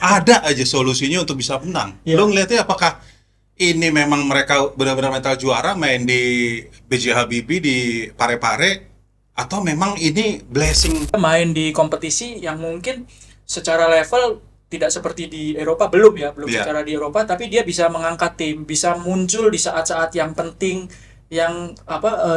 ada aja solusinya untuk bisa menang. Iya. Lo ngeliatnya apakah ini memang mereka benar-benar mental juara main di B.J. Habibie di Parepare, atau memang ini blessing? Main di kompetisi yang mungkin secara level tidak seperti di Eropa, belum Iya. secara di Eropa, tapi dia bisa mengangkat tim, bisa muncul di saat-saat yang penting, yang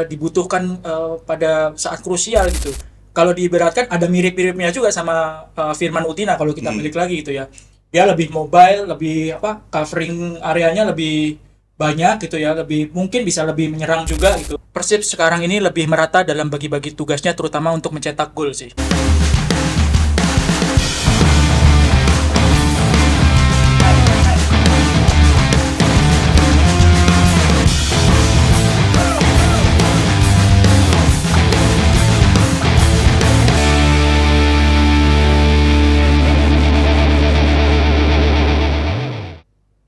dibutuhkan pada saat krusial gitu. Kalau diibaratkan ada mirip-miripnya juga sama Firman Utina kalau kita milik lagi gitu ya. Dia lebih mobile, lebih covering areanya lebih banyak gitu ya, lebih mungkin bisa lebih menyerang juga gitu. Persib sekarang ini lebih merata dalam bagi-bagi tugasnya, terutama untuk mencetak gol sih.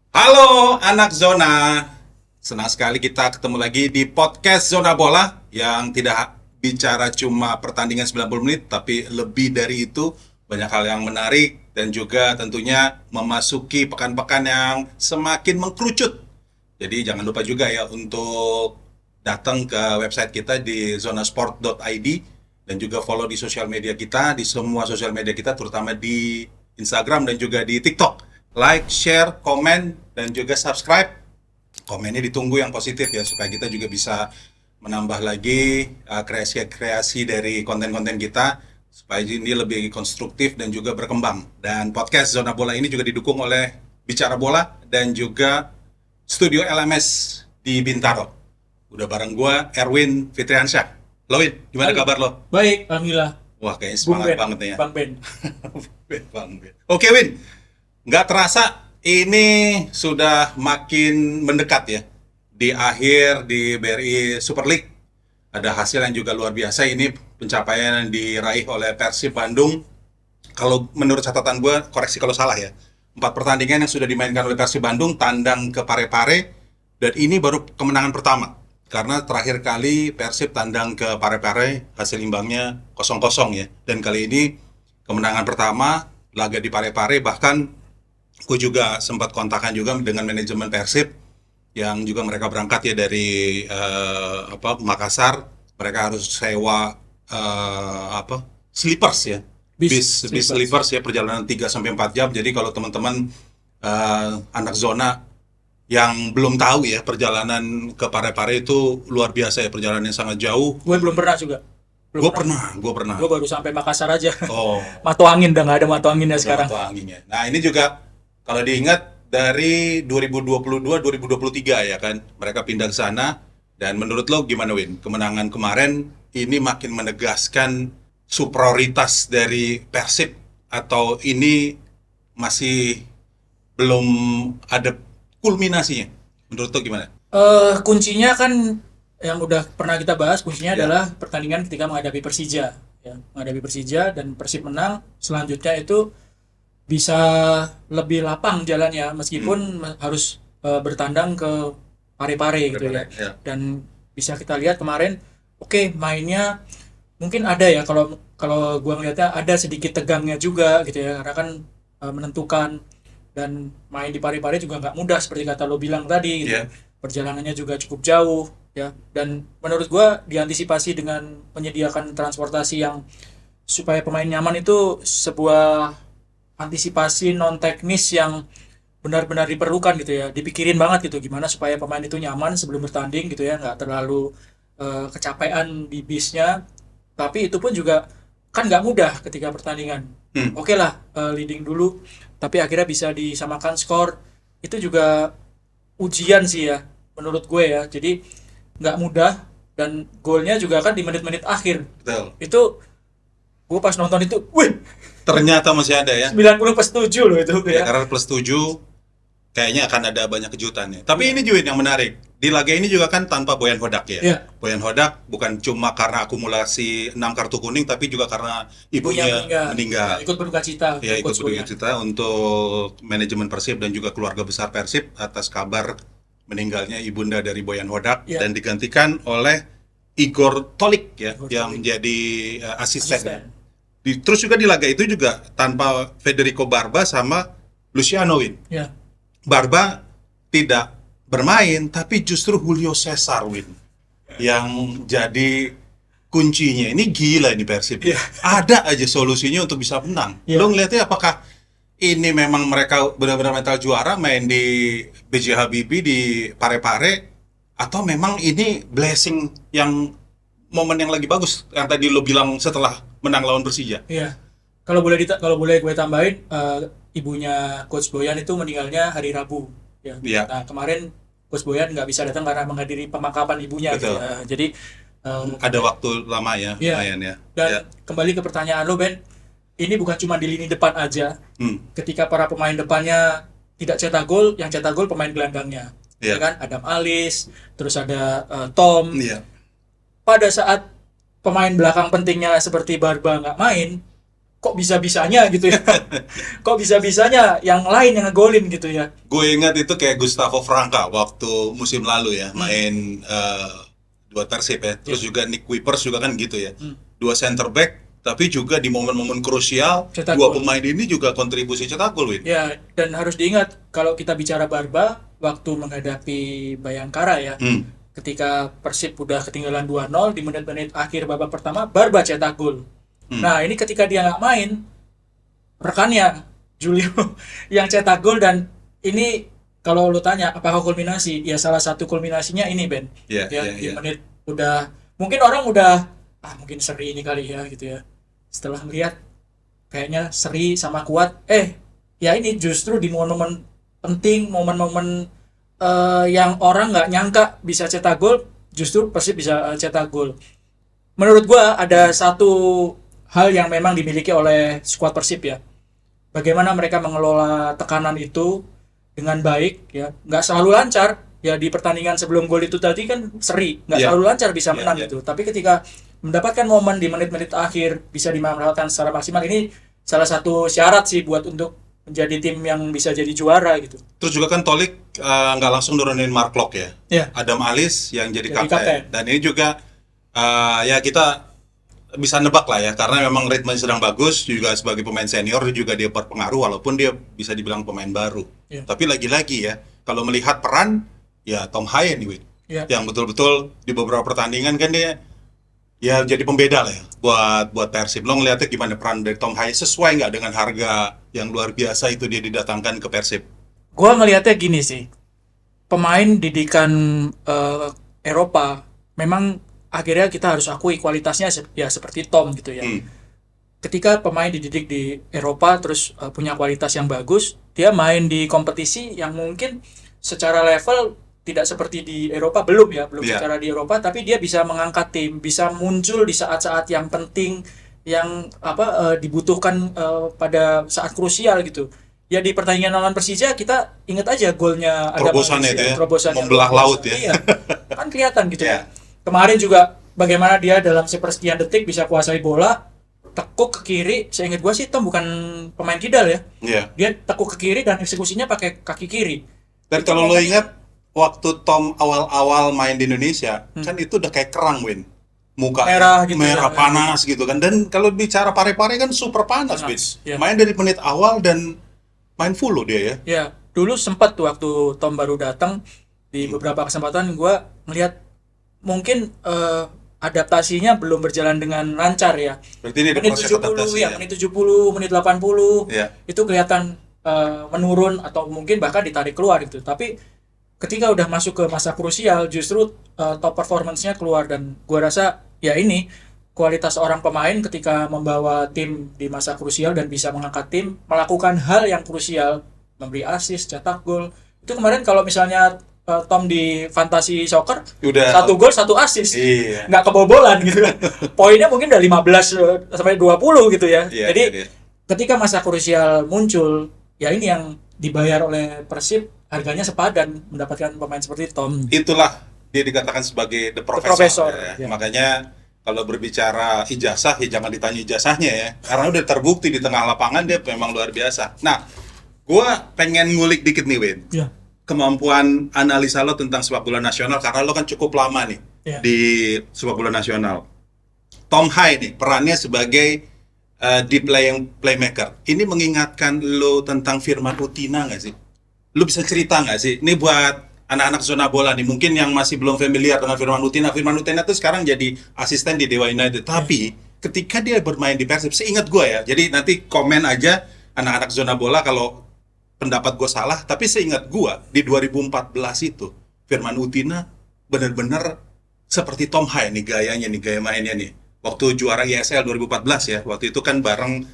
Halo anak Zona, senang sekali kita ketemu lagi di podcast Zona Bola yang tidak bicara cuma pertandingan 90 menit, tapi lebih dari itu, banyak hal yang menarik dan juga tentunya memasuki pekan-pekan yang semakin mengkerucut. Jadi jangan lupa juga ya untuk datang ke website kita di zonasport.id dan juga follow di sosial media kita, di semua sosial media kita, terutama di Instagram dan juga di TikTok. Like, share, komen, dan juga subscribe. Komennya ditunggu yang positif ya, supaya kita juga bisa menambah lagi kreasi-kreasi dari konten-konten kita, supaya ini lebih konstruktif dan juga berkembang. Dan podcast Zona Bola ini juga didukung oleh Bicara Bola dan juga Studio LMS di Bintaro. Udah bareng gua, Erwin Fitriansyah. Lo Win, gimana kabar lo? Baik, alhamdulillah. Wah, kayaknya semangat banget nih ya. Bang Ben. Bang Ben. Oke Win, nggak terasa ini sudah makin mendekat ya di akhir di BRI Super League. Ada hasil yang juga luar biasa, ini pencapaian yang diraih oleh Persib Bandung. Kalau menurut catatan gue, koreksi kalau salah ya, 4 pertandingan yang sudah dimainkan oleh Persib Bandung tandang ke Parepare, dan ini baru kemenangan pertama. Karena terakhir kali Persib tandang ke Parepare hasil imbangnya 0-0 ya. Dan kali ini kemenangan pertama, laga di Parepare. Bahkan gue juga sempat kontakan juga dengan manajemen Persib yang juga mereka berangkat ya dari Makassar. Mereka harus sewa sleepers ya, bis sleepers ya, perjalanan 3-4 jam. Jadi kalau teman-teman anak zona yang belum tahu ya, perjalanan ke Parepare itu luar biasa ya, perjalanan yang sangat jauh. Gue belum pernah juga. Gue pernah. Gue baru sampai Makassar aja. Oh. Matu angin, udah nggak ada matu anginnya sekarang. Matu anginnya. Nah ini juga kalau diingat dari 2022-2023 ya kan, mereka pindah ke sana. Dan menurut lo gimana Win? Kemenangan kemarin ini makin menegaskan superioritas dari Persib, atau ini masih belum ada kulminasinya? Menurut lo gimana? Kuncinya kan yang udah pernah kita bahas, kuncinya adalah pertandingan ketika menghadapi Persija ya. Menghadapi Persija dan Persib menang, selanjutnya itu bisa lebih lapang jalannya, meskipun harus bertandang ke Parepare gitu ya. Dan bisa kita lihat kemarin, mainnya mungkin ada ya, kalau gua ngeliatnya ada sedikit tegangnya juga gitu ya, karena kan menentukan, dan main di Parepare juga nggak mudah seperti kata lo bilang tadi gitu. Perjalanannya juga cukup jauh ya, dan menurut gua diantisipasi dengan menyediakan transportasi yang supaya pemain nyaman itu sebuah antisipasi non teknis yang benar-benar diperlukan gitu ya, dipikirin banget gitu, gimana supaya pemain itu nyaman sebelum bertanding gitu ya, nggak terlalu kecapean di bisnya. Tapi itu pun juga kan nggak mudah ketika pertandingan. Oke lah, leading dulu, tapi akhirnya bisa disamakan skor, itu juga ujian sih ya menurut gue ya. Jadi nggak mudah, dan golnya juga kan di menit-menit akhir. Betul. Itu gue pas nonton itu, wih, ternyata masih ada ya. 90+7 loh itu ya. Karena +7 kayaknya akan ada banyak kejutannya. Tapi ini juga yang menarik. Di laga ini juga kan tanpa Boyan Hodak ya. Boyan Hodak bukan cuma karena akumulasi 6 kartu kuning, tapi juga karena ibunya meninggal. Ikut berduka cita. Ya, ikut berduka cita untuk manajemen Persib dan juga keluarga besar Persib atas kabar meninggalnya ibunda dari Boyan Hodak, dan digantikan oleh Igor Tolik ya, yang menjadi asisten. Terus juga di laga itu juga tanpa Federico Barba sama Luciano Win. Ya. Barba tidak bermain, tapi justru Julio Cesar Win yang jadi kuncinya. Ini gila ini Persib. Iya. Ada aja solusinya untuk bisa menang. Iya. Lo ngeliatnya apakah ini memang mereka benar-benar mental juara main di B.J. Habibie di Parepare, atau memang ini blessing yang momen yang lagi bagus yang tadi lo bilang setelah menang lawan Persija? Iya. Kalau boleh gue tambahin, ibunya Coach Boyan itu meninggalnya hari Rabu. Ya. Iya. Nah, kemarin Coach Boyan nggak bisa datang karena menghadiri pemakaman ibunya. Betul. Gitu. Jadi Ada waktu lama ya, Iya. lumayan ya. dan Ya. kembali ke pertanyaan lo, Ben, ini bukan cuma di lini depan aja. Hmm. Ketika para pemain depannya tidak cetak gol, yang cetak gol pemain gelandangnya. Iya. Ya kan? Adam Alis, terus ada Tom. Iya. Pada saat pemain belakang pentingnya seperti Barba nggak main, kok bisa-bisanya gitu ya? Kok bisa-bisanya yang lain yang ngegolin gitu ya? Gue ingat itu kayak Gustavo Franca waktu musim lalu ya, main buat Persib ya. Terus juga Nick Kuipers juga kan gitu ya. Dua center back, tapi juga di momen-momen krusial Cetak dua gol. pemain ini juga kontribusi cetak gol, Win. Ya, dan harus diingat kalau kita bicara Barba waktu menghadapi Bayangkara ya. Ketika Persib udah ketinggalan 2-0 di menit-menit akhir babak pertama, Barba cetak gol. Nah, ini ketika dia nggak main, rekannya Julio yang cetak gol, dan ini kalau lu tanya apakah kulminasi, ya salah satu kulminasinya ini, Ben. Iya, Ya, iya, di iya. menit udah, mungkin orang udah mungkin seri ini kali ya gitu ya. Setelah melihat kayaknya seri sama kuat, ya ini justru di momen-momen penting, momen-momen yang orang nggak nyangka bisa cetak gol, justru Persib bisa cetak gol. Menurut gua ada satu hal yang memang dimiliki oleh skuad Persib ya. Bagaimana mereka mengelola tekanan itu dengan baik ya. Nggak selalu lancar ya, di pertandingan sebelum gol itu tadi kan seri, nggak Iya. selalu lancar bisa Iya, menang iya. gitu. Tapi ketika mendapatkan momen di menit-menit akhir bisa dimanfaatkan secara maksimal, ini salah satu syarat sih buat untuk menjadi tim yang bisa jadi juara gitu. Terus juga kan Tolik nggak langsung nurunin Mark Locke ya. Ya. Adam Alis yang jadi Jadi kapten. kapten. Dan ini juga ya kita bisa nebak lah ya, karena memang ritmenya sedang bagus, juga sebagai pemain senior juga dia berpengaruh walaupun dia bisa dibilang pemain baru. Iya. Tapi lagi-lagi ya, kalau melihat peran ya Tom Haye nih, Win. Iya. Yang betul-betul di beberapa pertandingan kan dia ya jadi pembeda lah ya buat Persib. Lo ngeliatnya gimana peran dari Tom Haye, sesuai nggak dengan harga yang luar biasa itu dia didatangkan ke Persib? Gua ngelihatnya gini sih, pemain didikan Eropa memang akhirnya kita harus akui kualitasnya ya seperti Tom gitu ya. Ketika pemain dididik di Eropa terus punya kualitas yang bagus, dia main di kompetisi yang mungkin secara level tidak seperti di Eropa, belum Iya. secara di Eropa, tapi dia bisa mengangkat tim, bisa muncul di saat-saat yang penting, yang dibutuhkan pada saat krusial gitu. Ya di pertandingan lawan Persija kita ingat aja golnya Adam Terobosannya Alis, itu ya, terobosannya membelah luar biasa. laut ya. Iya, kan kelihatan gitu Iya. ya. Kemarin juga bagaimana dia dalam sepersekian detik bisa kuasai bola, tekuk ke kiri. Seingat gua sih Tom bukan pemain kidal ya. Iya. Dia tekuk ke kiri dan eksekusinya pakai kaki kiri. Dan kalau lo ingat waktu Tom awal-awal main di Indonesia, kan itu udah kayak kerang, Win. Muka Merah gitu merah ya. panas gitu kan. Dan kalau bicara Parepare kan super panas, Win. Iya. Main dari menit awal dan main full loh dia ya. Ya, dulu sempat tuh waktu Tom baru datang di beberapa kesempatan gua ngelihat mungkin adaptasinya belum berjalan dengan lancar ya. Berarti ini ada Menit proses 70 adaptasi ya, menit 70, menit 80 Iya. itu kelihatan menurun atau mungkin bahkan ditarik keluar gitu. Tapi ketika udah masuk ke masa krusial justru top performance-nya keluar, dan gua rasa ya ini kualitas orang pemain ketika membawa tim di masa krusial dan bisa mengangkat tim, melakukan hal yang krusial, memberi assist, cetak gol. Itu kemarin kalau misalnya Tom di Fantasy Soccer Udah 1 gol 1 assist. Iya. Nggak kebobolan gitu kan. Poinnya mungkin udah 15 sampai 20 gitu ya. Iya, Jadi iya. ketika masa krusial muncul, ya ini yang dibayar oleh Persib, harganya sepadan mendapatkan pemain seperti Tom. Itulah dia dikatakan sebagai the professor. professor, Ya. ya. Makanya kalau berbicara ijazah ya jangan ditanya ijazahnya ya, karena udah terbukti di tengah lapangan dia memang luar biasa. Nah, gua pengen ngulik dikit nih, Win. Ya. Kemampuan analisa lo tentang sepak bola nasional, karena lo kan cukup lama nih Ya. di sepak bola nasional. Tom Haye nih perannya sebagai di playmaker. Ini mengingatkan lo tentang Firman Utina nggak sih? Lo bisa cerita nggak sih? Ini buat anak-anak zona bola nih, mungkin yang masih belum familiar dengan Firman Utina. Firman Utina tuh sekarang jadi asisten di Dewa United. Tapi ketika dia bermain di Persib, seingat gue ya. Jadi nanti komen aja anak-anak zona bola kalau pendapat gue salah. Tapi seingat gue di 2014 itu Firman Utina benar-benar seperti Tom Hai nih gayanya nih, gaya mainnya nih. Waktu juara ISL 2014 ya, waktu itu kan bareng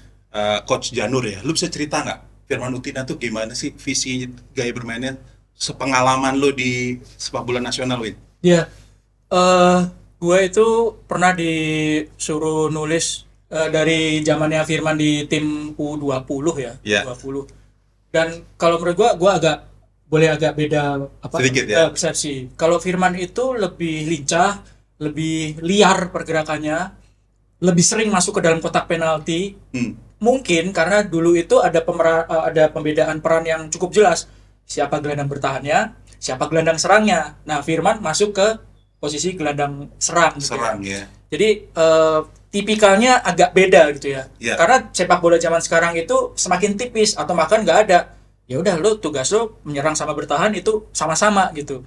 Coach Janur ya. Lu bisa cerita nggak Firman Utina tuh gimana sih visi gaya bermainnya, sepengalaman lu di sepak bola nasional, Win? Iya, gue itu pernah disuruh nulis dari zamannya Firman di tim U20 ya, Iya. U20. Dan kalau menurut gue agak beda Sedikit ya? persepsi. Kalau Firman itu lebih lincah, lebih liar pergerakannya, lebih sering masuk ke dalam kotak penalti. Mungkin karena dulu itu ada pembedaan peran yang cukup jelas. Siapa gelandang bertahannya, siapa gelandang serangnya. Nah, Firman masuk ke posisi gelandang serang gitu Serang ya. ya. Jadi tipikalnya agak beda gitu ya. Iya. Karena sepak bola zaman sekarang itu semakin tipis atau bahkan nggak ada. Ya udah, lo tugas lo menyerang sama bertahan itu sama-sama gitu.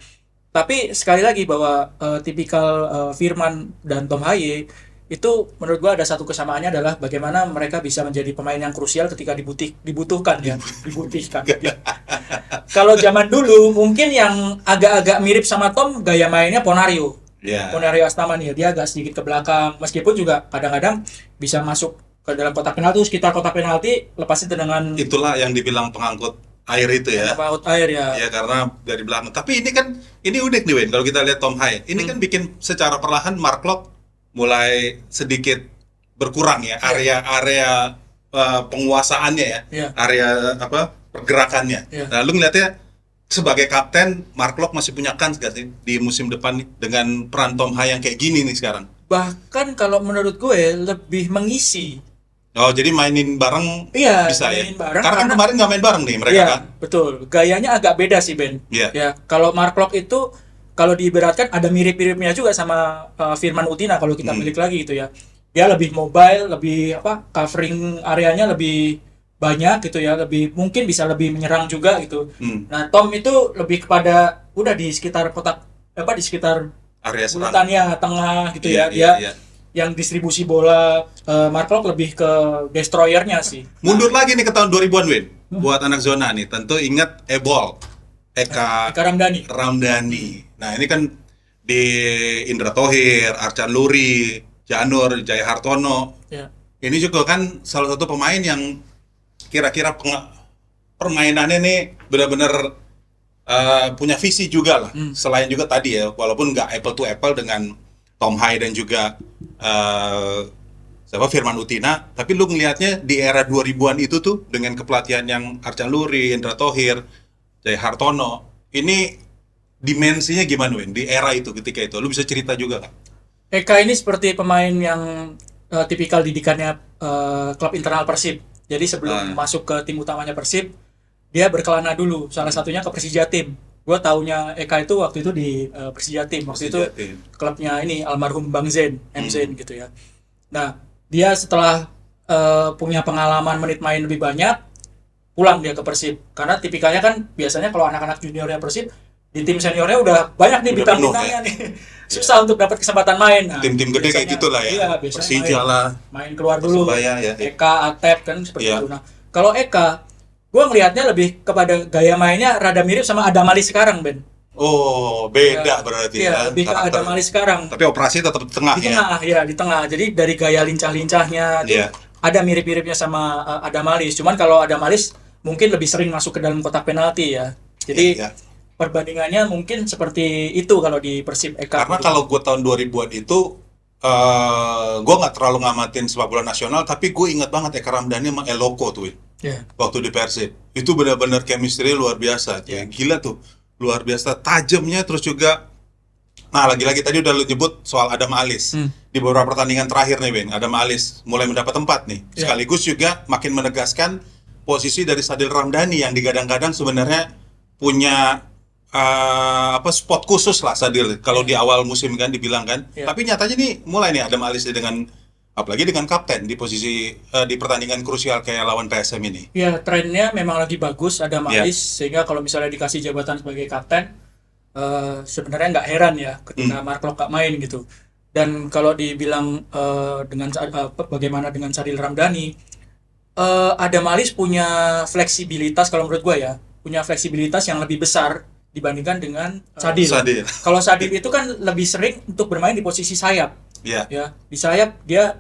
Tapi sekali lagi bahwa tipikal Firman dan Tom Haye itu menurut gua ada satu kesamaannya adalah bagaimana mereka bisa menjadi pemain yang krusial ketika dibutuhkan ya, dibutuhkan. Kalau zaman dulu mungkin yang agak-agak mirip sama Tom gaya mainnya Ponario. Iya. Ponario Astamani ya, dia agak sedikit ke belakang meskipun juga kadang-kadang bisa masuk ke dalam kotak penalti, sekitar kotak penalti lepasin tendangan Itulah yang dibilang pengangkut air itu ya. out air ya. Ya karena dari belakang. Tapi ini unik nih, Win. Kalau kita lihat Tom Hai, ini kan bikin secara perlahan Mark Locke mulai sedikit berkurang ya area penguasaannya ya. Iya. Area pergerakannya. Iya. Nah, lu ngeliatnya sebagai kapten Mark Locke masih punya kans gak sih di musim depan nih dengan peran Tom Hai yang kayak gini nih sekarang? Bahkan kalau menurut gue lebih mengisi. Oh, jadi mainin bareng Iya, bisa mainin ya? bareng Karena kan kemarin nggak main bareng nih mereka Iya, kan? betul. Gayanya agak beda sih, Ben. Iya. Ya, kalau Mark Locke itu kalau diibaratkan ada mirip-miripnya juga sama Firman Utina kalau kita milik lagi gitu ya. Dia lebih mobile, lebih covering areanya lebih banyak gitu ya, lebih mungkin bisa lebih menyerang juga gitu. Nah, Tom itu lebih kepada udah di sekitar kotak di sekitar Area serang. bulatannya tengah gitu Iya, ya. iya, Dia yang distribusi bola. Mark Locke lebih ke destroyernya sih. Mundur lagi nih ke tahun 2000-an, Win. Buat anak zona nih, tentu ingat Eka Ramdhani. Nah, ini kan di Indra Thohir, Arcan Luri, Janur, Jaya Hartono. Ya. Ini juga kan salah satu pemain yang kira-kira permainannya nih benar-benar punya visi juga lah. Selain juga tadi ya, walaupun nggak apple to apple dengan Tom Hai dan juga Firman Utina, tapi lu ngelihatnya di era 2000-an itu tuh dengan kepelatihan yang Arcan Luri, Indra Thohir, Jaya Hartono, ini dimensinya gimana, Win? Di era itu, ketika itu, lu bisa cerita juga kan? Eka ini seperti pemain yang tipikal didikannya klub internal Persib. Jadi sebelum masuk ke tim utamanya Persib, dia berkelana dulu. Salah satunya ke Persija Tim. Gue taunya Eka itu waktu itu di Persija Tim. Waktu itu klubnya ini almarhum Bang Zain, Zain gitu ya. Nah, dia setelah punya pengalaman menit main lebih banyak, pulang dia ke Persib. Karena tipikalnya kan biasanya kalau anak-anak juniornya Persib, di tim seniornya udah banyak nih bintang-bintangnya nih. Susah untuk dapat kesempatan main. Nah, tim-tim gede kayak gitulah ya. Iya, Persija lah. Main keluar dulu. Persebaya ya. Eka, Atep kan seperti itu. Nah, kalau Eka, gue ngelihatnya lebih kepada gaya mainnya rada mirip sama Adam Ali sekarang, Ben. Oh, beda berarti ya. Iya, lebih ke Adam Ali sekarang. Tapi operasi tetap di tengah Di tengah, ya di tengah. Jadi dari gaya lincah-lincahnya tuh ada mirip-miripnya sama Adam Ali. Cuman kalau Adam Ali mungkin lebih sering masuk ke dalam kotak penalti ya. Jadi perbandingannya mungkin seperti itu kalau di Persib Eka. Karena kalau gue tahun 2000-an itu gue nggak terlalu ngamatin sepak bola nasional, tapi gue ingat banget Eka Ramdhani sama Eloko tuh, waktu di Persib. Itu benar-benar chemistry luar biasa. Gila tuh, luar biasa tajamnya. Terus juga, nah lagi-lagi tadi udah lu nyebut soal Adam Alis. Di beberapa pertandingan terakhir nih, Bang, Adam Alis mulai mendapat tempat nih. Sekaligus juga makin menegaskan posisi dari Sadil Ramdhani yang digadang-gadang sebenarnya punya spot khusus lah Sadil kalau di awal musim kan dibilang kan. Tapi nyatanya nih mulai nih Adam Alis dengan Apalagi dengan kapten di posisi di pertandingan krusial kayak lawan PSM ini. Ya, trennya memang lagi bagus, ada Ya. Malis, sehingga kalau misalnya dikasih jabatan sebagai kapten, sebenarnya nggak heran ya ketika Mark Locke nggak main gitu. Dan kalau dibilang bagaimana dengan Sadil Ramdhani, ada Malis punya fleksibilitas kalau menurut gue ya, punya fleksibilitas yang lebih besar dibandingkan dengan Sadil. Sadil. Kalau Sadil itu kan lebih sering untuk bermain di posisi sayap. Ya. Ya, di sayap dia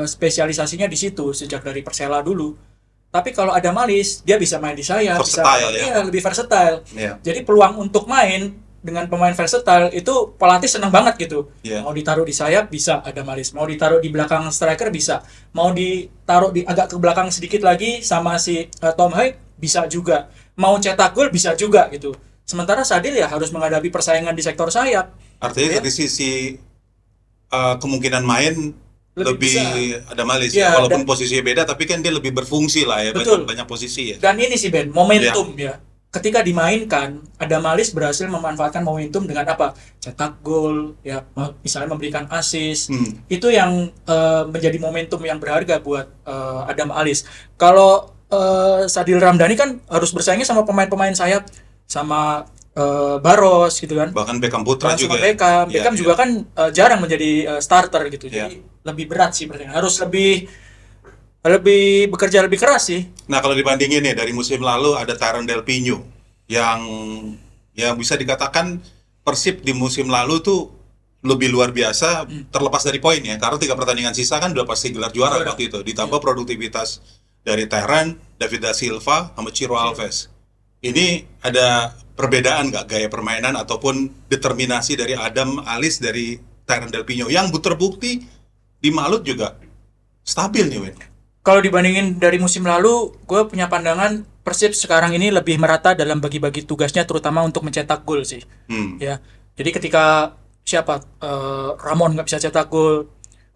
spesialisasinya di situ sejak dari Persela dulu. Tapi kalau ada Malis, dia bisa main di sayap, Versatile, ya. iya, lebih versatile. Ya. Jadi peluang untuk main dengan pemain versatile itu pelatih senang banget gitu. Ya. Mau ditaruh di sayap bisa ada Malis, mau ditaruh di belakang striker bisa, mau ditaruh di agak ke belakang sedikit lagi sama si Tom Haig bisa juga. Mau cetak gol bisa juga gitu. Sementara Sadil ya harus menghadapi persaingan di sektor sayap. Artinya Ya. dari sisi kemungkinan main Lebih lebih ada Malis Ya, ya. Walaupun dan- posisinya beda, tapi kan dia lebih berfungsi lah ya, Betul. banyak posisi ya. Dan ini sih Ben, momentum ya. Ketika dimainkan, ada Malis berhasil memanfaatkan momentum dengan apa? Cetak gol, ya, misalnya memberikan assist. Itu yang menjadi momentum yang berharga buat Adam Alis. Kalau Sadil Ramdhani kan harus bersaingnya sama pemain-pemain sayap, sama Barros gitu kan. Bahkan Beckham Putra Sama juga. Beckham. Ya, Beckham ya. juga kan jarang menjadi starter gitu. Ya. Jadi lebih berat sih pertandingan. Harus lebih bekerja lebih keras sih. Nah, kalau dibandingin nih dari musim lalu ada Taron Del Pino yang bisa dikatakan Persib di musim lalu tuh lebih luar biasa terlepas dari poin ya, karena 3 pertandingan sisa kan udah pasti gelar juara Juara. waktu itu, ditambah produktivitas dari Taron, David da Silva sama Ciro Alves. Ini ada perbedaan nggak gaya permainan ataupun determinasi dari Adam Alis dari Taron Del Pino yang terbukti di Malut juga stabil nih, Win. Kalau dibandingin dari musim lalu, gue punya pandangan Persib sekarang ini lebih merata dalam bagi-bagi tugasnya, terutama untuk mencetak gol sih. Ya, jadi ketika Ramon nggak bisa cetak gol,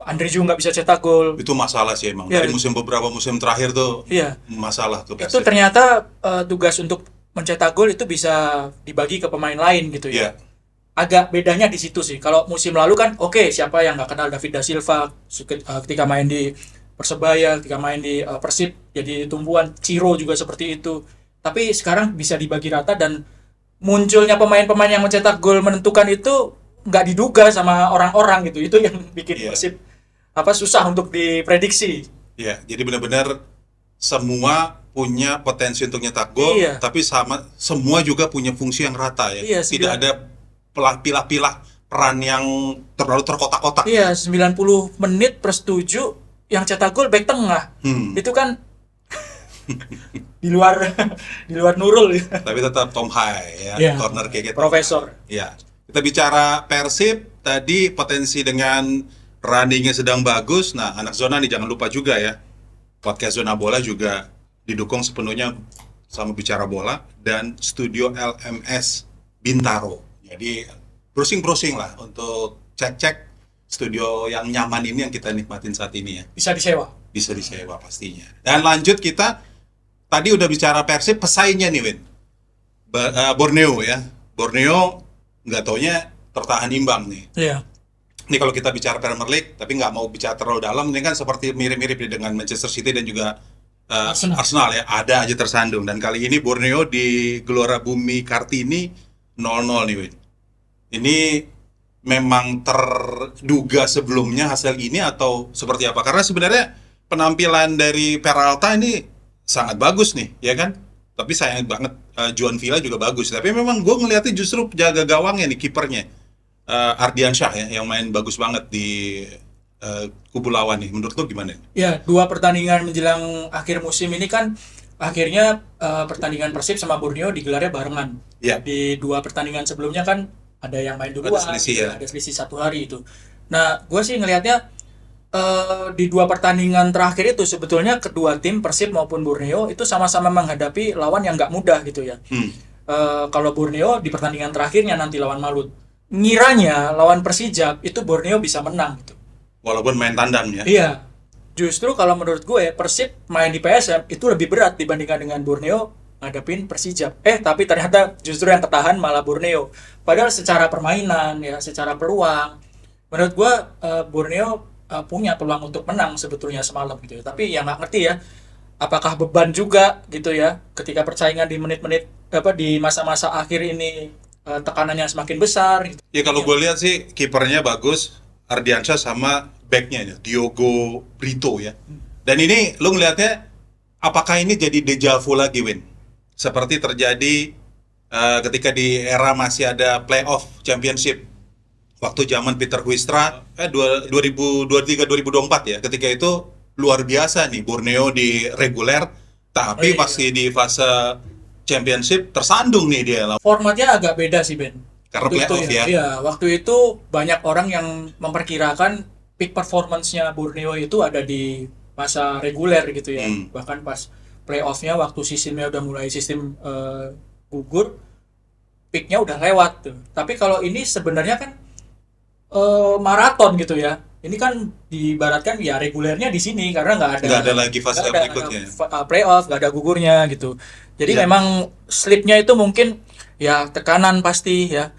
Andre Ju nggak bisa cetak gol, Itu masalah sih emang. Iya. Dari beberapa musim terakhir tuh Iya. masalah tuh itu Persib. ternyata tugas untuk mencetak gol itu bisa dibagi ke pemain lain gitu Iya. ya. Agak bedanya di situ sih. Kalau musim lalu kan oke, siapa yang nggak kenal David da Silva ketika main di Persebaya, ketika main di Persib jadi tumpuan. Ciro juga seperti itu. Tapi sekarang bisa dibagi rata dan munculnya pemain-pemain yang mencetak gol menentukan itu nggak diduga sama orang-orang gitu. Itu yang bikin Iya. Persib susah untuk diprediksi. Iya, jadi benar-benar semua punya potensi untuk nyetak gol, Iya. tapi semua juga punya fungsi yang rata ya. Iya, Tidak ada pilah-pilah peran yang terlalu terkotak-kotak. Iya, 90 menit per 7 yang cetak gol back tengah. Itu kan di luar di luar Nurul ya. Tapi tetap Tom Hai ya, Iya. corner kick Profesor. Ya. Kita bicara Persib tadi potensi dengan runningnya sedang bagus. Nah, anak zona nih jangan lupa juga ya. Podcast Zona Bola juga didukung sepenuhnya sama Bicara Bola dan Studio LMS Bintaro. Jadi browsing lah untuk cek-cek studio yang nyaman ini yang kita nikmatin saat ini ya. Bisa disewa. Bisa disewa pastinya. Dan lanjut kita tadi udah bicara Persib, pesaingnya nih Win. Borneo ya. Borneo nggak taunya tertahan imbang nih. Iya. Ini kalau kita bicara Premier League, tapi nggak mau bicara terlalu dalam, ini kan seperti mirip-mirip dengan Manchester City dan juga Arsenal ya, ada aja tersandung. Dan kali ini Borneo di Gelora Bumi Kartini 0-0 nih Win. Ini memang terduga sebelumnya hasil ini atau seperti apa? Karena sebenarnya penampilan dari Peralta ini sangat bagus nih, ya kan? Tapi sayang banget Juan Villa juga bagus. Tapi memang gue ngeliatnya justru jaga gawangnya nih, kipernya Ardiansyah ya, yang main bagus banget di kubu lawan nih. Menurut lo gimana? Ya, 2 pertandingan menjelang akhir musim ini kan akhirnya pertandingan Persib sama Borneo digelarnya barengan. Ya. Di 2 pertandingan sebelumnya kan ada yang main duluan, Ada selisih ya. ada selisih 1 hari itu. Nah, gue sih ngelihatnya di 2 pertandingan terakhir itu sebetulnya kedua tim Persib maupun Borneo itu sama-sama menghadapi lawan yang nggak mudah gitu ya. Kalau Borneo di pertandingan terakhirnya nanti lawan Malut, ngiranya lawan Persijap itu Borneo bisa menang gitu. Walaupun main tandang ya. Iya. Justru kalau menurut gue Persib main di PSM itu lebih berat dibandingkan dengan Borneo ngadepin Persijap. Tapi ternyata justru yang ketahan malah Borneo. Padahal secara permainan ya, secara peluang menurut gue Borneo punya peluang untuk menang sebetulnya semalam gitu ya. Tapi ya nggak ngerti ya, apakah beban juga gitu ya ketika persaingan di menit-menit di masa-masa akhir ini tekanannya semakin besar gitu. Ya kalau gue lihat sih kipernya bagus, Ardiansyah sama backnya ini, Diogo Brito ya. Dan ini lu ngelihatnya apakah ini jadi deja vu lagi, Win? Seperti terjadi ketika di era masih ada playoff championship waktu zaman Peter Huistra 2023-2024 ya. Ketika itu luar biasa nih Borneo di reguler, tapi pasti di fase championship tersandung nih dia. Formatnya agak beda sih, Ben. Karena playoff ya. Iya, waktu itu banyak orang yang memperkirakan peak performance-nya Borneo itu ada di masa reguler gitu ya. Bahkan pas playoff-nya waktu sistemnya udah mulai sistem gugur, peak-nya udah lewat tuh. Tapi kalau ini sebenarnya kan maraton gitu ya. Ini kan diibaratkan ya regulernya di sini karena nggak ada lagi fase berikutnya. Playoff, nggak ada gugurnya gitu. Jadi memang slipnya itu mungkin ya tekanan pasti ya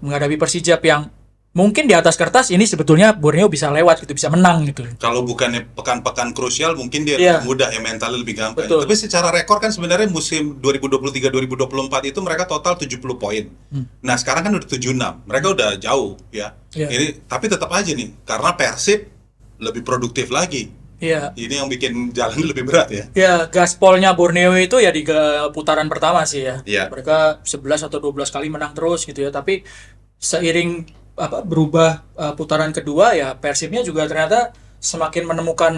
menghadapi Persija yang mungkin di atas kertas ini sebetulnya Borneo bisa lewat gitu, bisa menang gitu. Kalau bukannya pekan-pekan krusial mungkin dia lebih mudah ya, mentalnya lebih gampang. Betul. Tapi secara rekor kan sebenarnya musim 2023-2024 itu mereka total 70 poin. Nah, sekarang kan udah 76. Mereka udah jauh ya. Ini tapi tetap aja nih karena Persib lebih produktif lagi. Iya. Ini yang bikin jalan lebih berat ya. Ya, gaspolnya Borneo itu ya di putaran pertama sih ya. Iya. Mereka 11 atau 12 kali menang terus gitu ya, tapi seiring berubah putaran kedua ya Persibnya juga ternyata semakin menemukan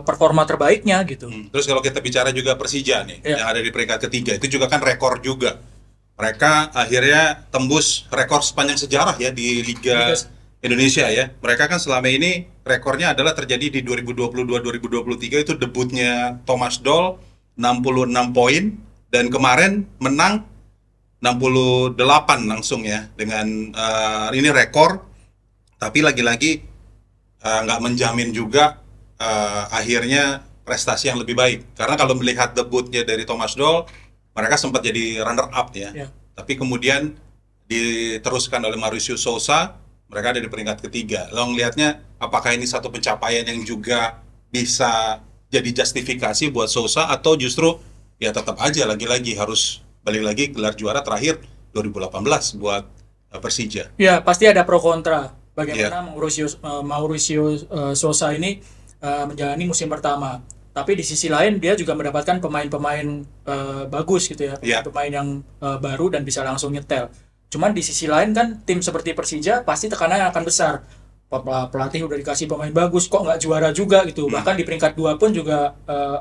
performa terbaiknya gitu. Terus kalau kita bicara juga Persija nih yang ada di peringkat ketiga itu juga kan rekor juga. Mereka akhirnya tembus rekor sepanjang sejarah ya di Liga Indonesia ya. Mereka kan selama ini rekornya adalah terjadi di 2022-2023 itu debutnya Thomas Doll 66 poin dan kemarin menang 68 langsung ya dengan ini rekor, tapi lagi-lagi nggak menjamin juga akhirnya prestasi yang lebih baik karena kalau melihat debutnya dari Thomas Doll mereka sempat jadi runner up ya. Tapi kemudian diteruskan oleh Mauricio Sousa, mereka ada di peringkat ketiga. Lo ngelihatnya apakah ini satu pencapaian yang juga bisa jadi justifikasi buat Sousa atau justru ya tetap aja lagi-lagi harus balik lagi gelar juara terakhir 2018 buat Persija. Ya, pasti ada pro kontra. Bagaimana Mauricio Sousa ini menjalani musim pertama. Tapi di sisi lain dia juga mendapatkan pemain-pemain bagus gitu ya. Pemain yang baru dan bisa langsung nyetel. Cuman di sisi lain kan tim seperti Persija pasti tekanannya akan besar. Pelatih udah dikasih pemain bagus kok nggak juara juga gitu. Bahkan di peringkat 2 pun juga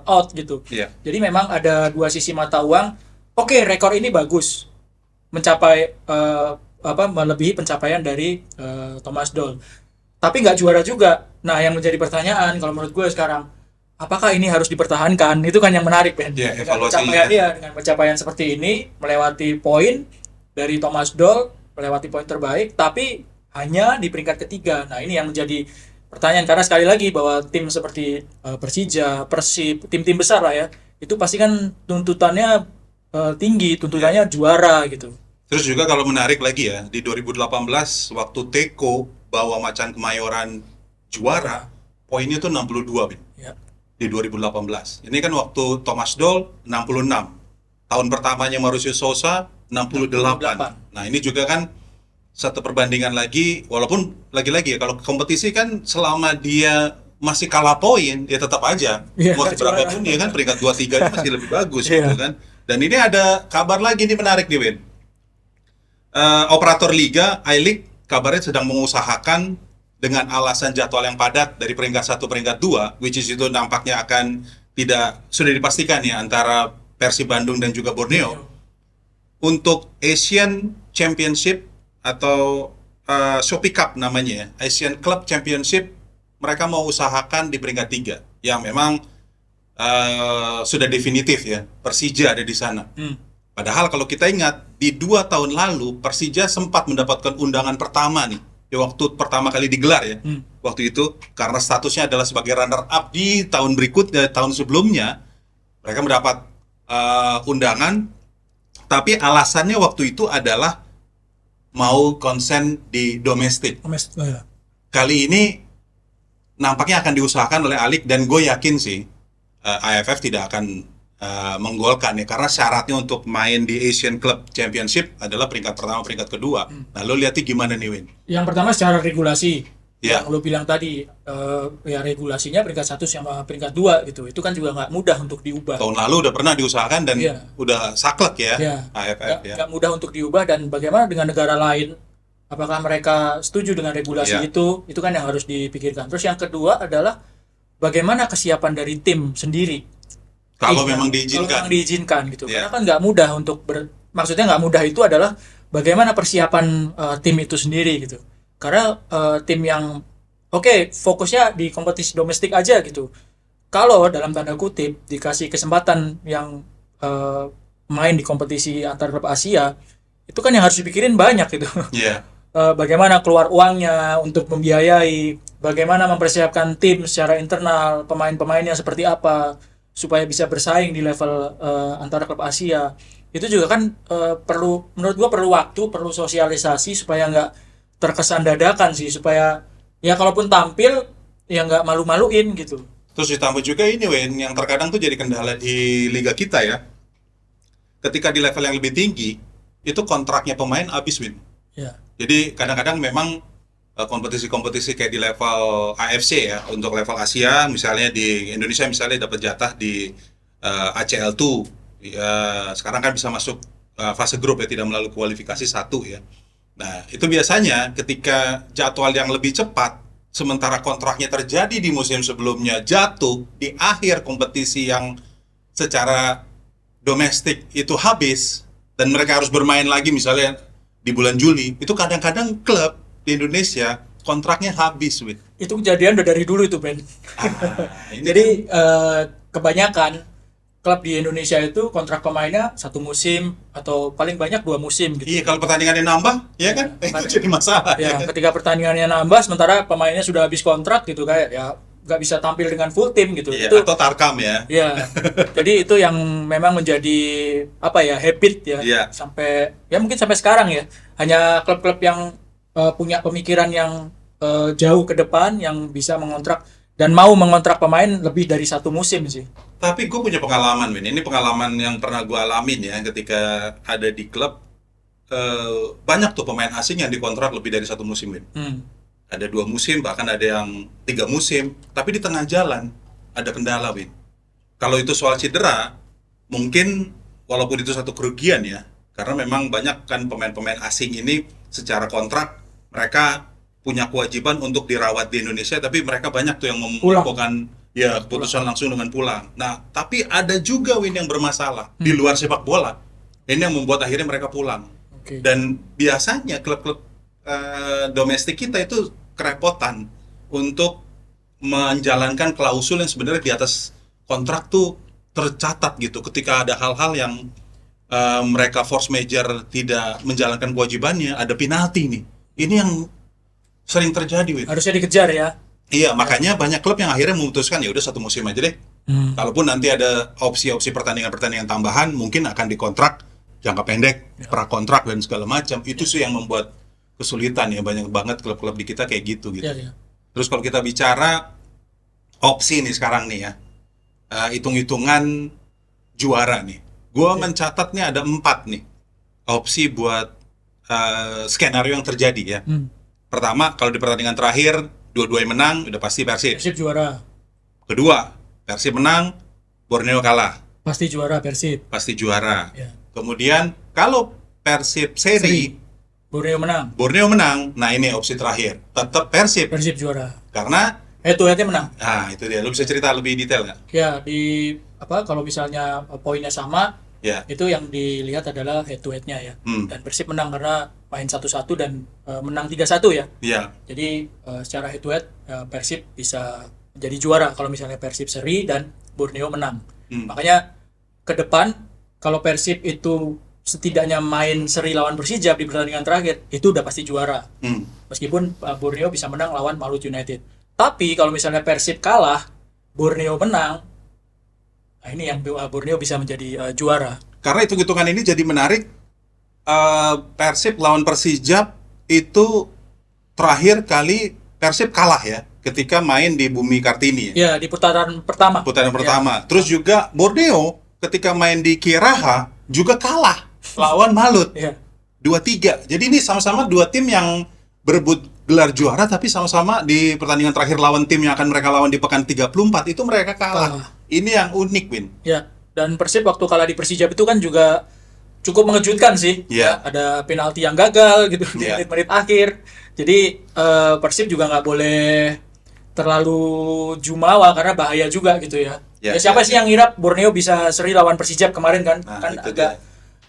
out gitu. Jadi memang ada dua sisi mata uang. Oke, rekor ini bagus, mencapai melebihi pencapaian dari Thomas Doll. Tapi nggak juara juga. Nah, yang menjadi pertanyaan kalau menurut gue sekarang, apakah ini harus dipertahankan? Itu kan yang menarik, Ben. Dengan pencapaian seperti ini, melewati poin dari Thomas Doll, melewati poin terbaik, tapi hanya di peringkat ketiga. Nah, ini yang menjadi pertanyaan karena sekali lagi bahwa tim seperti Persija, Persib, tim-tim besar lah ya, itu pasti kan tuntutannya tinggi, tuntutannya juara gitu. Terus juga kalau menarik lagi ya, di 2018 waktu Teko bawa Macan Kemayoran juara, poinnya tuh 62, Bin. Di 2018. Ini kan waktu Thomas Doll 66. Tahun pertamanya Mauricio Sousa 68. Nah, ini juga kan satu perbandingan lagi, walaupun lagi-lagi ya kalau kompetisi kan selama dia masih kalah poin, ya tetap aja. Mau berapa pun dia kan peringkat 2-3 ini masih lebih bagus gitu kan. Dan ini ada kabar lagi nih menarik nih, Win. Operator Liga, I-League, kabarnya sedang mengusahakan dengan alasan jadwal yang padat dari peringkat 1 peringkat 2, which is itu nampaknya akan sudah dipastikan ya antara Persib Bandung dan juga Borneo. Untuk Asian Championship atau Shopee Cup namanya ya, Asian Club Championship, mereka mau usahakan di peringkat 3 yang memang sudah definitif ya, Persija ada di sana. Padahal kalau kita ingat di 2 tahun lalu Persija sempat mendapatkan undangan pertama nih, ya waktu pertama kali digelar ya. Waktu itu karena statusnya adalah sebagai runner up di tahun berikutnya, tahun sebelumnya mereka mendapat undangan, tapi alasannya waktu itu adalah mau konsen di domestik. Kali ini nampaknya akan diusahakan oleh Alik, dan gue yakin sih AFF tidak akan menggolkan ya, karena syaratnya untuk main di Asian Club Championship adalah peringkat pertama, peringkat kedua. Nah, lo lihatnya gimana nih, Win? Yang pertama secara regulasi, Ya. yang lo bilang tadi, ya regulasinya peringkat 1 sama peringkat 2 gitu, itu kan juga nggak mudah untuk diubah. Tahun lalu udah pernah diusahakan dan Iya. udah saklek ya, Ya, AFF ya. nggak mudah untuk diubah. Dan bagaimana dengan negara lain? Apakah mereka setuju dengan regulasi Iya. itu kan yang harus dipikirkan. Terus yang kedua adalah bagaimana kesiapan dari tim sendiri. Kalau Iya, memang kalau diizinkan. memang diizinkan gitu. Iya. Karena kan nggak mudah untuk maksudnya nggak mudah itu adalah bagaimana persiapan tim itu sendiri gitu. Karena tim yang oke, fokusnya di kompetisi domestik aja gitu. Kalau dalam tanda kutip dikasih kesempatan yang main di kompetisi antar klub Asia, itu kan yang harus dipikirin banyak gitu. Iya. Bagaimana keluar uangnya untuk membiayai, bagaimana mempersiapkan tim secara internal, pemain-pemainnya seperti apa supaya bisa bersaing di level antara klub Asia. Itu juga kan perlu, menurut gua perlu waktu, perlu sosialisasi supaya nggak terkesan dadakan sih, supaya ya kalaupun tampil ya nggak malu-maluin gitu. Terus ditambah juga ini, Wen, yang terkadang tuh jadi kendala di liga kita ya. Ketika di level yang lebih tinggi, itu kontraknya pemain habis, Win. Ya. Jadi kadang-kadang memang kompetisi-kompetisi kayak di level AFC ya, untuk level Asia, misalnya di Indonesia misalnya dapat jatah di ACL2, sekarang kan bisa masuk fase grup ya, tidak melalui kualifikasi 1 ya. Nah, itu biasanya ketika jadwal yang lebih cepat, sementara kontraknya terjadi di musim sebelumnya jatuh di akhir kompetisi yang secara domestik itu habis, dan mereka harus bermain lagi misalnya di bulan Juli, itu kadang-kadang klub di Indonesia kontraknya habis, Win. Itu kejadian udah dari dulu itu, Ben. Ini Jadi kebanyakan klub di Indonesia itu kontrak pemainnya 1 musim atau paling banyak 2 musim gitu. iya, kalau pertandingannya nambah, ya kan? Itu jadi masalah. Ya, Ya. ketika pertandingannya nambah sementara pemainnya sudah habis kontrak gitu, kayak ya nggak bisa tampil dengan full tim gitu. Iya, Itu atau tarkam ya. ya. Jadi itu yang memang menjadi apa ya, habit ya. Iya. Sampai ya mungkin sampai sekarang ya. Hanya klub-klub yang punya pemikiran yang jauh ke depan, yang bisa mengontrak dan mau mengontrak pemain lebih dari 1 musim sih. Tapi gue punya pengalaman, Win. Ini pengalaman yang pernah gue alamin ya, ketika ada di klub, banyak tuh pemain asing yang dikontrak lebih dari 1 musim, Win. Ada 2 musim, bahkan ada yang 3 musim. Tapi di tengah jalan ada kendala, Win. Kalau itu soal cedera, mungkin walaupun itu satu kerugian ya, karena memang banyak kan pemain-pemain asing ini secara kontrak mereka punya kewajiban untuk dirawat di Indonesia, tapi mereka banyak tuh yang melakukan ya keputusan langsung dengan pulang. Nah, tapi ada juga, Win, yang bermasalah di luar sepak bola. Ini yang membuat akhirnya mereka pulang. Oke. Dan biasanya klub-klub domestik kita itu kerepotan untuk menjalankan klausul yang sebenarnya di atas kontrak tuh tercatat gitu. Ketika ada hal-hal yang mereka force major tidak menjalankan kewajibannya, ada penalti nih. Ini yang sering terjadi, Win. Harusnya dikejar ya. Iya, makanya banyak klub yang akhirnya memutuskan ya udah 1 musim aja deh. Kalaupun nanti ada opsi-opsi pertandingan-pertandingan tambahan, mungkin akan dikontrak jangka pendek, prakontrak dan segala macam. Itu sih yang membuat kesulitan ya, banyak banget klub-klub di kita kayak gitu. Iya. Terus kalau kita bicara opsi nih sekarang nih ya, hitung-hitungan juara nih. Gua mencatat nih ada 4 nih opsi buat skenario yang terjadi ya. Pertama, kalau di pertandingan terakhir dua-duanya menang, udah pasti Persib. Persib juara. Kedua, Persib menang, Borneo kalah, Pasti juara Persib. pasti juara. Ya. Kemudian kalau Persib seri, Borneo menang. Borneo menang. Nah, ini opsi terakhir, tetap Persib Persib juara. karena Head to head-nya menang. itu dia. Lu bisa cerita lebih detail nggak? Ya, di apa kalau misalnya poinnya sama, Ya. itu yang dilihat adalah head to head-nya ya. Dan Persib menang karena main 1-1 dan menang 3-1 ya. Iya. Jadi secara head to head Persib bisa jadi juara kalau misalnya Persib seri dan Borneo menang. Makanya ke depan kalau Persib itu setidaknya main seri lawan Persija di pertandingan terakhir, itu udah pasti juara. Meskipun Borneo bisa menang lawan Malut United. Tapi kalau misalnya Persib kalah, Borneo menang, nah ini yang Borneo bisa menjadi juara. Karena hitung-hitungan ini jadi menarik. Persib lawan Persija itu terakhir kali Persib kalah ya. ketika main di Bumi Kartini. Ya, di putaran pertama. Putaran pertama. Terus juga Borneo ketika main di Kieraha juga kalah lawan Malut. Ya. 2-3. Jadi ini sama-sama dua tim yang berebut gelar juara, tapi sama-sama di pertandingan terakhir lawan tim yang akan mereka lawan di pekan 34 itu mereka kalah. Ini yang unik, Win. Ya, dan Persib waktu kalah di Persijap itu kan juga cukup mengejutkan sih. Iya. Ya, ada penalti yang gagal gitu di Iya. menit-menit akhir. Jadi Persib juga nggak boleh terlalu jumawa karena bahaya juga gitu ya. Ya, Ya, siapa ya, sih yang ngira Borneo bisa seri lawan Persijap kemarin kan? Nah, Kan itu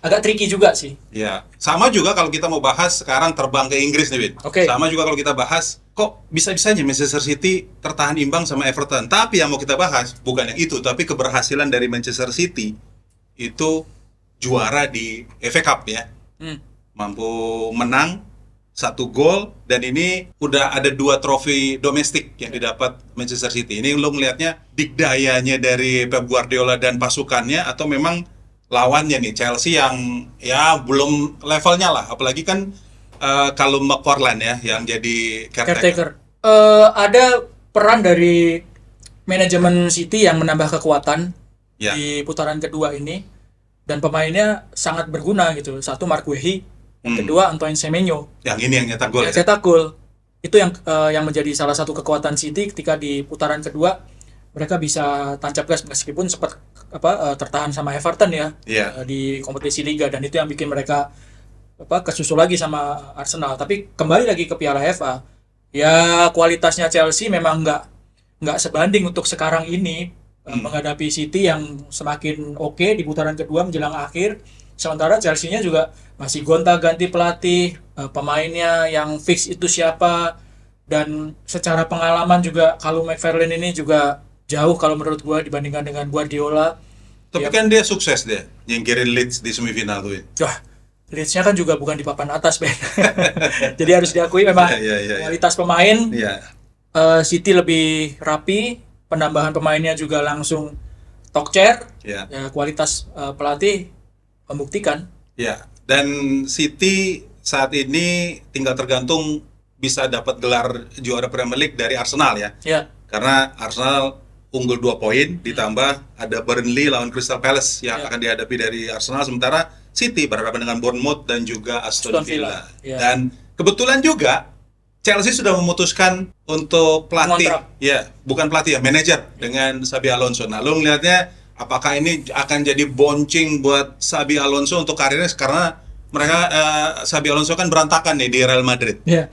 agak tricky juga sih. Ya, sama juga kalau kita mau bahas sekarang terbang ke Inggris nih, Win. Oke. Sama juga kalau kita bahas, kok bisa-bisanya Manchester City tertahan imbang sama Everton. Tapi yang mau kita bahas bukan yang itu, tapi keberhasilan dari Manchester City itu juara di FA Cup ya. Mampu menang 1 gol, dan ini udah ada 2 trofi domestik yang didapat Manchester City. Ini lo ngelihatnya dikdayanya dari Pep Guardiola dan pasukannya, atau memang lawannya nih Chelsea yang ya belum levelnya lah, apalagi kan Callum McFarlane ya yang jadi caretaker. Ada peran dari manajemen City yang menambah kekuatan Ya. di putaran kedua ini, dan pemainnya sangat berguna gitu. Satu Mark Guehi, yang kedua Antoine Semenyo. Yang ini yang nyetak gol. Yang cetak gol. Itu yang menjadi salah satu kekuatan City ketika di putaran kedua mereka bisa tancap gas meskipun sempat tertahan sama Everton ya. Iya. Di kompetisi liga, dan itu yang bikin mereka kesusul lagi sama Arsenal. Tapi kembali lagi ke Piala FA, ya kualitasnya Chelsea memang nggak sebanding untuk sekarang ini menghadapi City yang semakin oke di putaran kedua menjelang akhir. Sementara Chelsea-nya juga masih gonta-ganti pelatih, pemainnya yang fix itu siapa, dan secara pengalaman juga Callum McFarlane ini juga jauh kalau menurut gua dibandingkan dengan Guardiola. Tapi Ya, kan dia sukses dia nyingkirin Leeds di semifinal tuh. wah, Leeds-nya kan juga bukan di papan atas, Ben. Jadi harus diakui memang Iya. kualitas pemain Iya. City lebih rapi, penambahan pemainnya juga langsung talk chair. Iya. Ya, kualitas pelatih membuktikan. Ya, dan City saat ini tinggal tergantung bisa dapat gelar juara Premier League dari Arsenal ya. Ya, Karena Arsenal unggul 2 poin, ditambah ada Burnley lawan Crystal Palace yang Ya. akan dihadapi dari Arsenal, sementara City berhadapan dengan Bournemouth dan juga Aston Aston Villa. Villa. Ya. Dan kebetulan juga Chelsea sudah memutuskan untuk pelatih, Mengontrak. ya bukan pelatih ya, manajer dengan Xabi Alonso. Nah, lo ngelihatnya apakah ini akan jadi boncing buat Xabi Alonso untuk karirnya, karena mereka Xabi Alonso kan berantakan nih di Real Madrid. ya.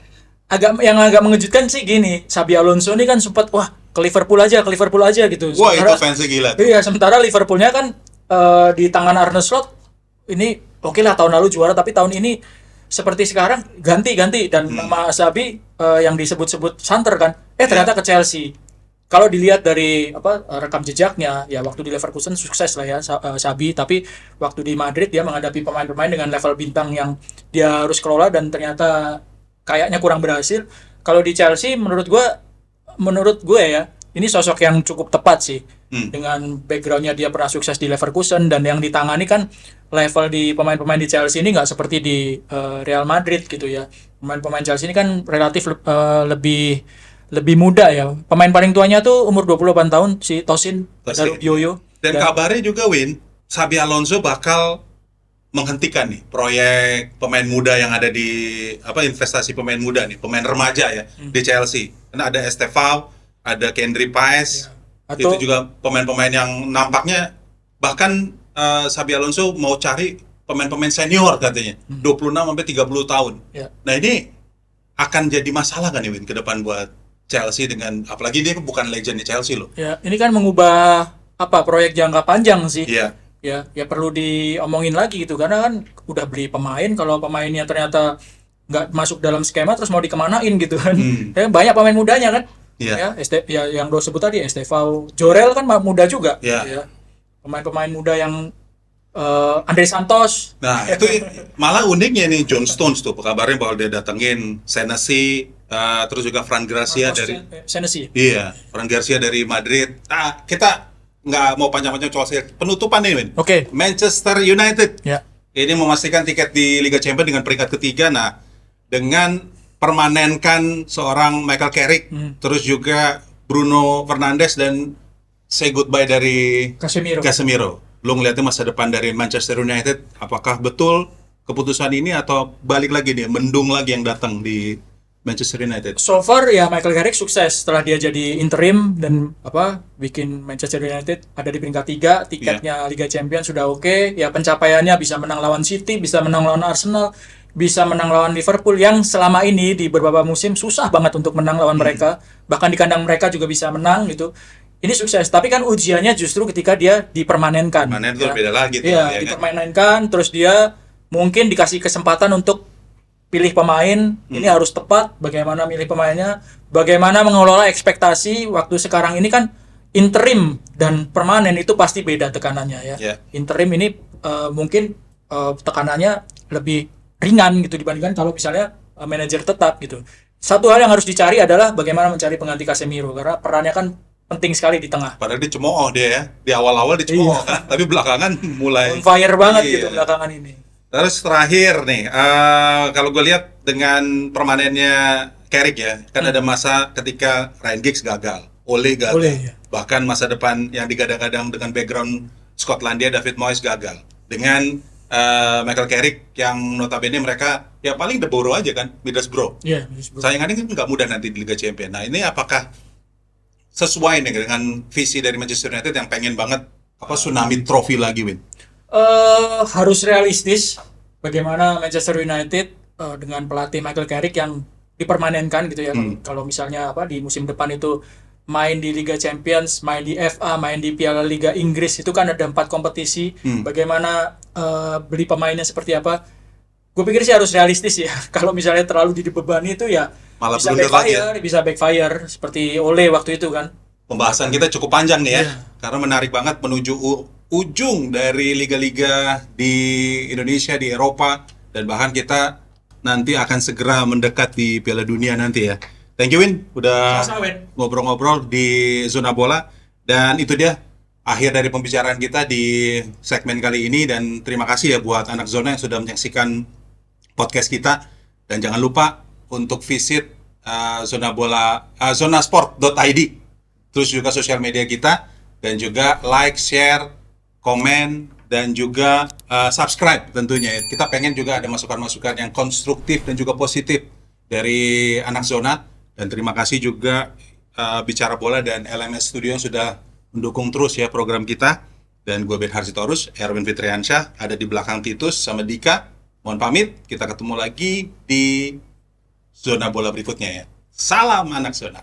Yang agak mengejutkan sih gini, Xabi Alonso ini kan sempat ke Liverpool aja gitu. Wah, itu fansnya gila tuh. Iya, sementara Liverpoolnya kan di tangan Arne Slot ini oke lah, tahun lalu juara, tapi tahun ini seperti sekarang ganti dan nama Xabi yang disebut-sebut santer kan, ternyata ke Chelsea. Kalau dilihat dari rekam jejaknya, ya waktu di Leverkusen sukses lah ya Xabi, tapi waktu di Madrid dia menghadapi pemain-pemain dengan level bintang yang dia harus kelola, dan ternyata kayaknya kurang berhasil. Kalau di Chelsea menurut gue ya, ini sosok yang cukup tepat sih. Dengan backgroundnya dia pernah sukses di Leverkusen, dan yang ditangani kan level di pemain-pemain di Chelsea ini nggak seperti di Real Madrid gitu ya. Pemain-pemain Chelsea ini kan relatif lebih muda ya. Pemain paling tuanya tuh umur 28 tahun, si Tosin Darubioyo. Dan kabarnya juga, Win, Xabi Alonso bakal menghentikan nih proyek pemain muda yang ada di investasi pemain muda nih, pemain remaja ya di Chelsea. Karena ada Estevao, ada Kendry Paes, Atau- itu juga pemain-pemain yang nampaknya bahkan Xabi Alonso mau cari pemain-pemain senior katanya, 26 sampai 30 tahun. Ya. Nah, ini akan jadi masalah kan nih, Win, ke depan buat Chelsea, dengan apalagi dia bukan legend di Chelsea loh. Ya, ini kan mengubah proyek jangka panjang sih. Iya. Ya perlu diomongin lagi gitu, karena kan udah beli pemain, kalau pemainnya ternyata nggak masuk dalam skema terus mau dikemanain gitu kan. Ya, banyak pemain mudanya kan. Iya. Ya, yang lo sebut tadi Estevao, Jorel kan muda juga. Iya. Ya. Pemain-pemain muda yang Andre Santos. Nah, itu malah uniknya nih John Stones tuh kabarnya bahwa dia datengin Senesi, terus juga Fran Garcia dari Senesi. Iya, Fran Garcia dari Madrid. Nah, kita nggak mau panjang-panjang soal penutupan nih, Win. Oke. Manchester United Ya. ini memastikan tiket di Liga Champions dengan peringkat ketiga. Nah, dengan mempermanenkan seorang Michael Carrick, terus juga Bruno Fernandes dan say goodbye dari Casemiro. Lu ngeliatnya masa depan dari Manchester United, apakah betul keputusan ini atau balik lagi nih, mendung lagi yang datang di Manchester United? So far ya Michael Carrick sukses setelah dia jadi interim dan bikin Manchester United ada di peringkat 3, tiketnya Liga Champions sudah oke. Ya pencapaiannya bisa menang lawan City, bisa menang lawan Arsenal, bisa menang lawan Liverpool yang selama ini di beberapa musim susah banget untuk menang lawan mereka. Bahkan di kandang mereka juga bisa menang gitu. Ini sukses, tapi kan ujiannya justru ketika dia dipermanenkan. Permanen itu beda lagi tuh. Iya, dipermanenkan, terus dia mungkin dikasih kesempatan untuk pilih pemain. Ini harus tepat, bagaimana milih pemainnya, bagaimana mengelola ekspektasi. Waktu sekarang ini kan interim dan permanen itu pasti beda tekanannya ya. Interim ini mungkin tekanannya lebih ringan gitu dibandingkan kalau misalnya manajer tetap gitu. Satu hal yang harus dicari adalah bagaimana mencari pengganti Casemiro, karena perannya kan penting sekali di tengah. Padahal dia cemooh dia ya. Di awal-awal dia cemooh kan, tapi belakangan mulai on fire banget gitu belakangan ini. Terus terakhir nih, kalau gue lihat dengan permanennya Carrick ya, kan ada masa ketika Ryan Giggs gagal, Ole gagal, bahkan masa depan yang digadang-gadang dengan background Skotlandia David Moyes gagal. Dengan Michael Carrick yang notabene mereka ya paling The Borough aja kan, Middlesbrough. Saingannya kan nggak mudah nanti di Liga Champions. Nah ini apakah sesuai nih dengan visi dari Manchester United yang pengen banget tsunami trofi lagi, Win? Harus realistis bagaimana Manchester United dengan pelatih Michael Carrick yang dipermanenkan gitu ya. Kalau misalnya di musim depan itu main di Liga Champions, main di FA, main di Piala Liga Inggris, itu kan ada 4 kompetisi. Bagaimana beli pemainnya seperti apa? Gue pikir sih harus realistis ya. Kalau misalnya terlalu dibebani itu ya malah bisa backfire seperti Ole waktu itu kan. Pembahasan kita cukup panjang nih ya, karena menarik banget menuju ujung dari liga-liga di Indonesia, di Eropa, dan bahkan kita nanti akan segera mendekat di Piala Dunia nanti ya. Thank you Win, udah ngobrol-ngobrol di Zona Bola, dan itu dia akhir dari pembicaraan kita di segmen kali ini, dan terima kasih ya buat anak Zona yang sudah menyaksikan podcast kita, dan jangan lupa untuk visit zonasport.id, terus juga sosial media kita, dan juga like, share, komen, dan juga subscribe tentunya. Kita pengen juga ada masukan-masukan yang konstruktif dan juga positif dari anak Zona. Dan terima kasih juga Bicara Bola dan LMS Studio yang sudah mendukung terus ya program kita. Dan gue Ben Harsitorus, Erwin Fitriansyah, ada di belakang Titus sama Dika. Mohon pamit, kita ketemu lagi di Zona Bola berikutnya ya. Salam anak Zona.